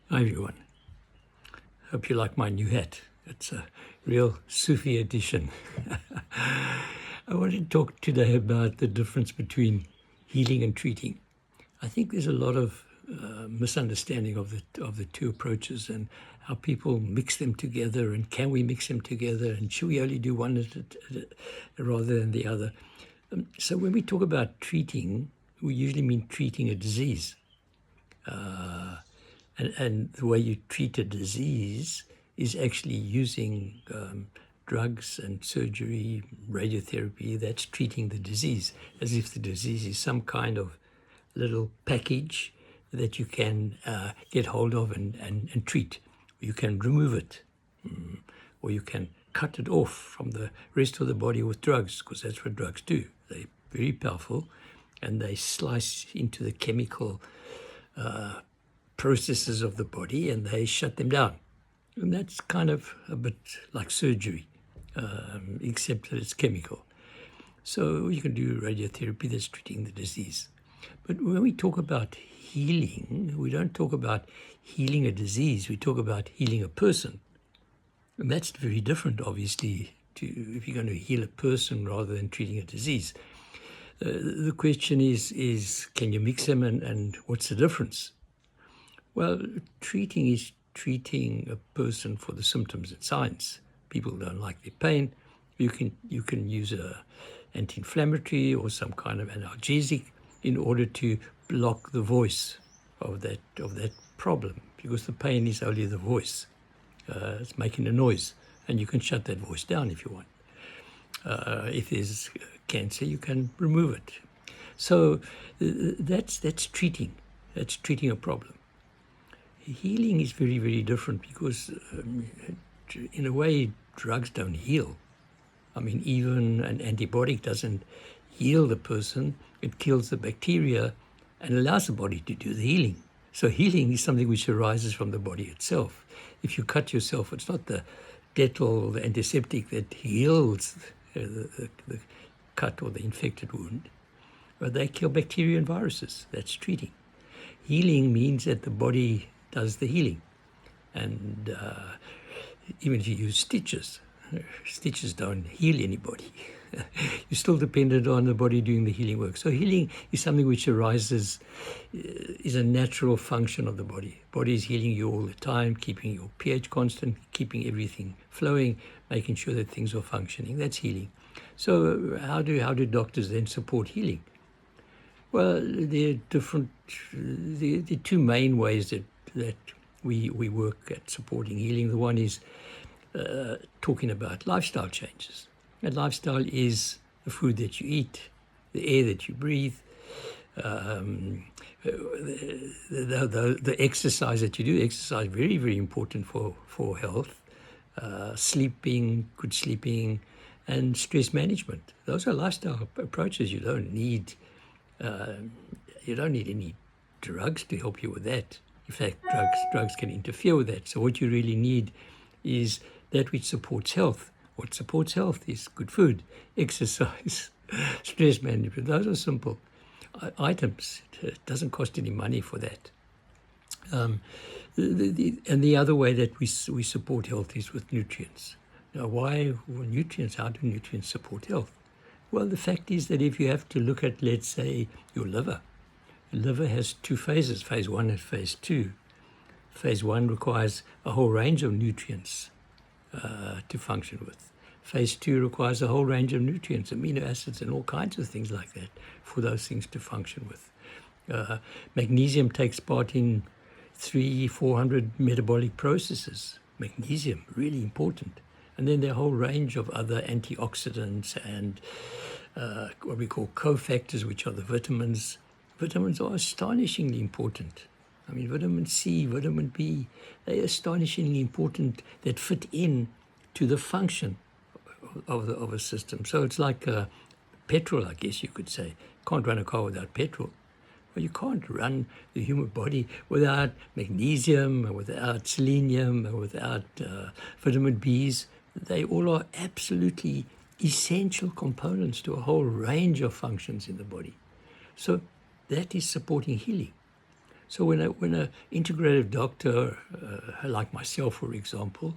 Hi everyone. Hope you like my new hat. It's a real Sufi edition. I want to talk today about the difference between healing and treating. I think there's a lot of misunderstanding of the two approaches and how people mix them together, and can we mix them together, and should we only do one rather than the other. So when we talk about treating, we usually mean treating a disease. And the way you treat a disease is actually using drugs and surgery, radiotherapy. That's treating the disease, as if the disease is some kind of little package that you can get hold of and treat. You can remove it, or you can cut it off from the rest of the body with drugs, because that's what drugs do. They're very powerful, and they slice into the chemical processes of the body and they shut them down. And that's kind of a bit like surgery, except that it's chemical. So you can do radiotherapy, that's treating the disease. But when we talk about healing, we don't talk about healing a disease, we talk about healing a person. And that's very different, obviously, to if you're going to heal a person rather than treating a disease. The question is can you mix them, and what's the difference? Well, treating is treating a person for the symptoms and signs. People don't like their pain. You can use a anti-inflammatory or some kind of analgesic in order to block the voice of that problem, because the pain is only the voice. It's making a noise, and you can shut that voice down if you want. If there's cancer, you can remove it. So that's treating. That's treating a problem. Healing is very, very different, because in a way, drugs don't heal. I mean, even an antibiotic doesn't heal the person. It kills the bacteria and allows the body to do the healing. So healing is something which arises from the body itself. If you cut yourself, it's not the Dettol, the antiseptic, that heals the cut or the infected wound. But they kill bacteria and viruses. That's treating. Healing means that the body does the healing. And even if you use stitches don't heal anybody. You're still dependent on the body doing the healing work. So healing is something which arises, is a natural function of the body. Body is healing you all the time, keeping your pH constant, keeping everything flowing, making sure that things are functioning. That's healing. So how do doctors then support healing? Well, there are two main ways that we work at supporting healing. The one is talking about lifestyle changes. And lifestyle is the food that you eat, the air that you breathe, the exercise that you do. Exercise, very, very important for health. Sleeping, good sleeping, and stress management. Those are lifestyle approaches. You don't need any drugs to help you with that. In fact, drugs can interfere with that. So what you really need is that which supports health. What supports health is good food, exercise, stress management. Those are simple items. It doesn't cost any money for that. And the other way that we support health is with nutrients. Now, why nutrients? How do nutrients support health? Well, the fact is that if you have to look at, let's say, your liver, the liver has two phases, phase 1 and phase 2. Phase 1 requires a whole range of nutrients to function with. Phase 2 requires a whole range of nutrients, amino acids and all kinds of things like that for those things to function with. Magnesium takes part in 300-400 metabolic processes. Magnesium, really important. And then there are a whole range of other antioxidants and what we call cofactors, which are the vitamins. Vitamins are astonishingly important. I mean, vitamin C, vitamin B, they are astonishingly important, that fit in to the function of a system. So it's like petrol, I guess you could say. Can't run a car without petrol. Well, you can't run the human body without magnesium, or without selenium, or without vitamin Bs. They all are absolutely essential components to a whole range of functions in the body. So that is supporting healing. So when a integrative doctor, like myself, for example,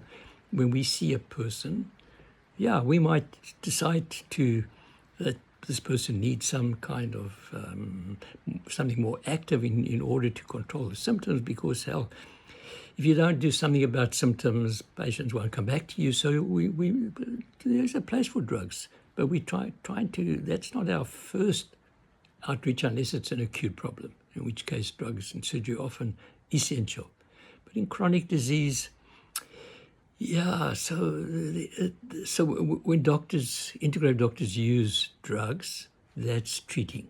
when we see a person, yeah, we might decide that this person needs some kind of something more active in order to control the symptoms, because hell, if you don't do something about symptoms, patients won't come back to you. So there's a place for drugs, but we trying to. That's not our first outreach unless it's an acute problem, in which case drugs and surgery are often essential. But in chronic disease, yeah. So when integrative doctors use drugs, that's treating.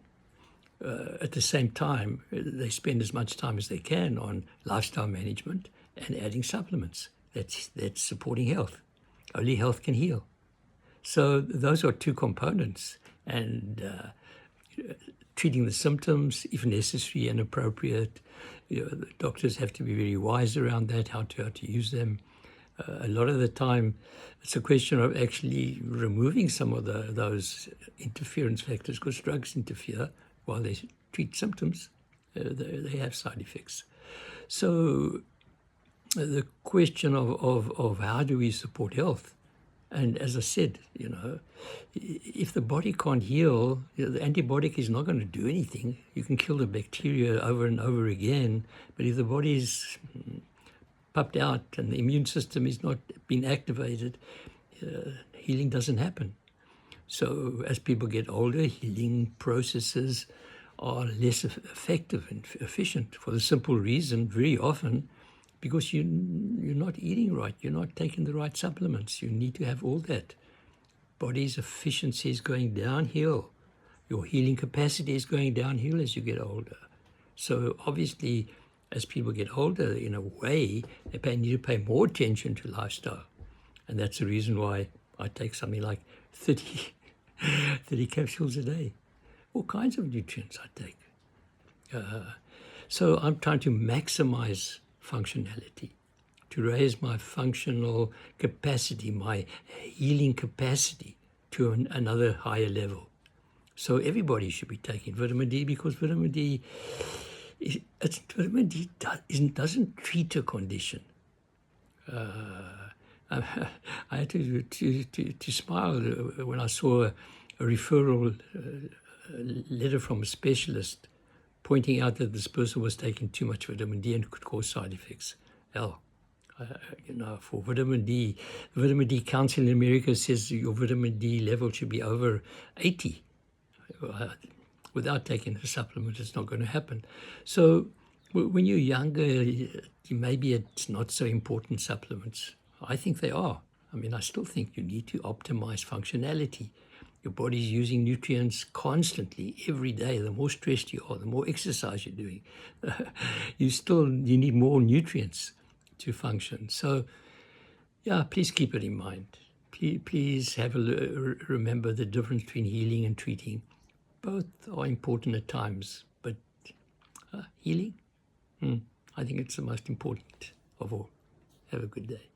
At the same time, they spend as much time as they can on lifestyle management and adding supplements. That's supporting health. Only health can heal. So those are two components, and treating the symptoms, if necessary and appropriate. The doctors have to be very wise around that, how to use them. A lot of the time, it's a question of actually removing some of those interference factors, because drugs interfere while they treat symptoms. They have side effects. So the question of how do we support health? And as I said, if the body can't heal, the antibiotic is not going to do anything. You can kill the bacteria over and over again, but if the body's pumped out and the immune system is not being activated, healing doesn't happen. So as people get older, healing processes are less effective and efficient, for the simple reason, very often, because you're not eating right, you're not taking the right supplements. You need to have all that. Body's efficiency is going downhill. Your healing capacity is going downhill as you get older. So obviously, as people get older, in a way, they need to pay more attention to lifestyle. And that's the reason why I take something like 30 capsules a day. All kinds of nutrients I take. So I'm trying to maximize functionality, to raise my functional capacity, my healing capacity to another higher level. So everybody should be taking vitamin D, because vitamin D doesn't treat a condition. I had to smile when I saw a referral letter from a specialist pointing out that this person was taking too much vitamin D and could cause side effects. Hell, for vitamin D, the Vitamin D Council in America says your vitamin D level should be over 80. Without taking the supplement, it's not going to happen. So when you're younger, maybe it's not so important, supplements. I think they are. I mean, I still think you need to optimize functionality. Your body's using nutrients constantly, every day. The more stressed you are, the more exercise you're doing, you need more nutrients to function. So, yeah, please keep it in mind. Please remember the difference between healing and treating. Both are important at times, but healing, I think it's the most important of all. Have a good day.